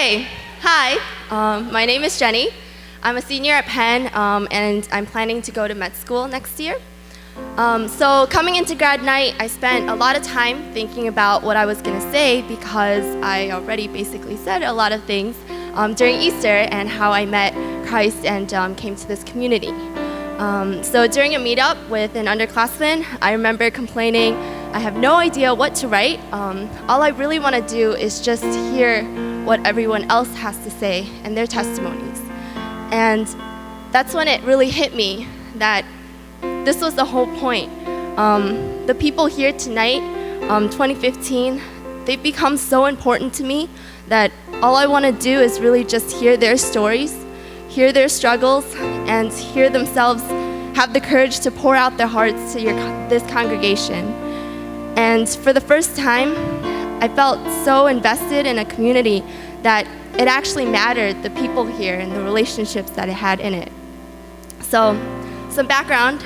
Okay, hi, my name is Jenny. I'm a senior at Penn, and I'm planning to go to med school next year. So coming into grad night, I spent a lot of time thinking about what I was going to say because I already basically said a lot of things during Easter and how I met Christ and came to this community. So during a meetup with an underclassman, I remember complaining, I have no idea what to write. All I really want to do is just hear what everyone else has to say and their testimonies. And that's when it really hit me that this was the whole point. The people here tonight, 2015, they've become so important to me that all I want to do is really just hear their stories, hear their struggles, and hear themselves have the courage to pour out their hearts to this congregation. And for the first time, I felt so invested in a community that it actually mattered, the people here and the relationships that it had in it. So, some background,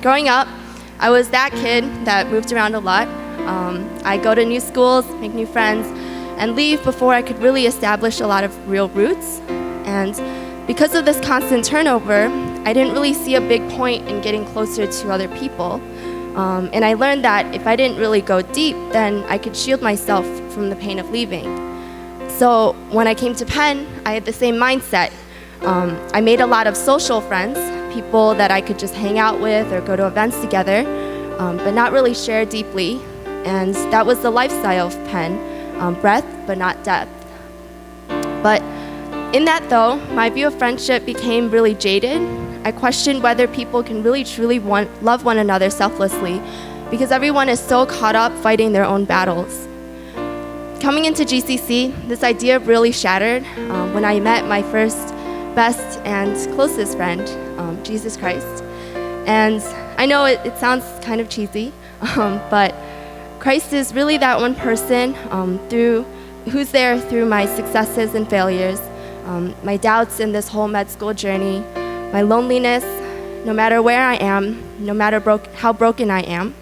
growing up, I was that kid that moved around a lot. I go to new schools, make new friends, and leave before I could really establish a lot of real roots. And because of this constant turnover, I didn't really see a big point in getting closer to other people. And I learned that if I didn't really go deep, then I could shield myself from the pain of leaving. So when I came to Penn, I had the same mindset. I made a lot of social friends, people that I could just hang out with or go to events together, but not really share deeply. And that was the lifestyle of Penn, breadth but not depth. But in that though, my view of friendship became really jaded. I questioned whether people can really truly love one another selflessly because everyone is so caught up fighting their own battles. Coming into GCC, this idea really shattered when I met my first, best, and closest friend, Jesus Christ. And I know it sounds kind of cheesy, but Christ is really that one person who's there through my successes and failures, my doubts in this whole med school journey, my loneliness, no matter where I am, no matter how broken I am.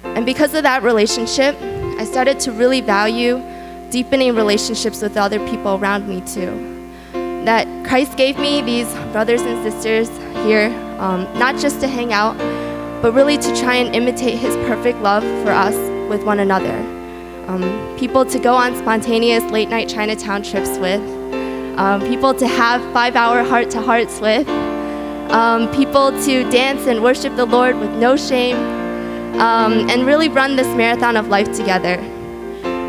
And because of that relationship, I started to really value deepening relationships with other people around me too. That Christ gave me these brothers and sisters here, not just to hang out, but really to try and imitate his perfect love for us with one another. People to go on spontaneous late night Chinatown trips with, people to have 5-hour heart-to-hearts with, people to dance and worship the Lord with no shame, and really run this marathon of life together.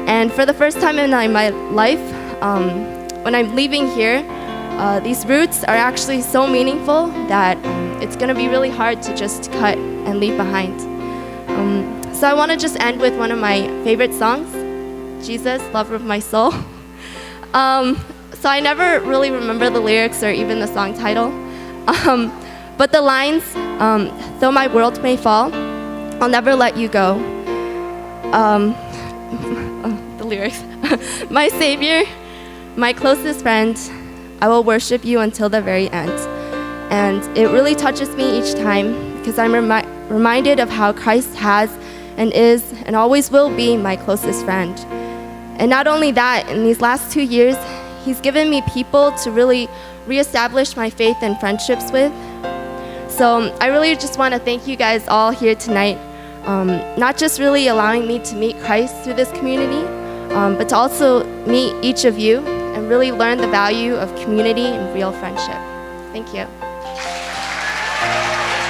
And for the first time in my life, when I'm leaving here, these roots are actually so meaningful that it's going to be really hard to just cut and leave behind. So I want to just end with one of my favorite songs, Jesus, Lover of My Soul. So I never really remember the lyrics or even the song title. But the lines, though my world may fall, I'll never let you go. The lyrics. My Savior, my closest friend, I will worship you until the very end. And it really touches me each time because I'm reminded of how Christ has and is and always will be my closest friend. And not only that, in these last 2 years, he's given me people to really reestablish my faith and friendships with. So I really just want to thank you guys all here tonight, not just really allowing me to meet Christ through this community, but to also meet each of you and really learn the value of community and real friendship. Thank you.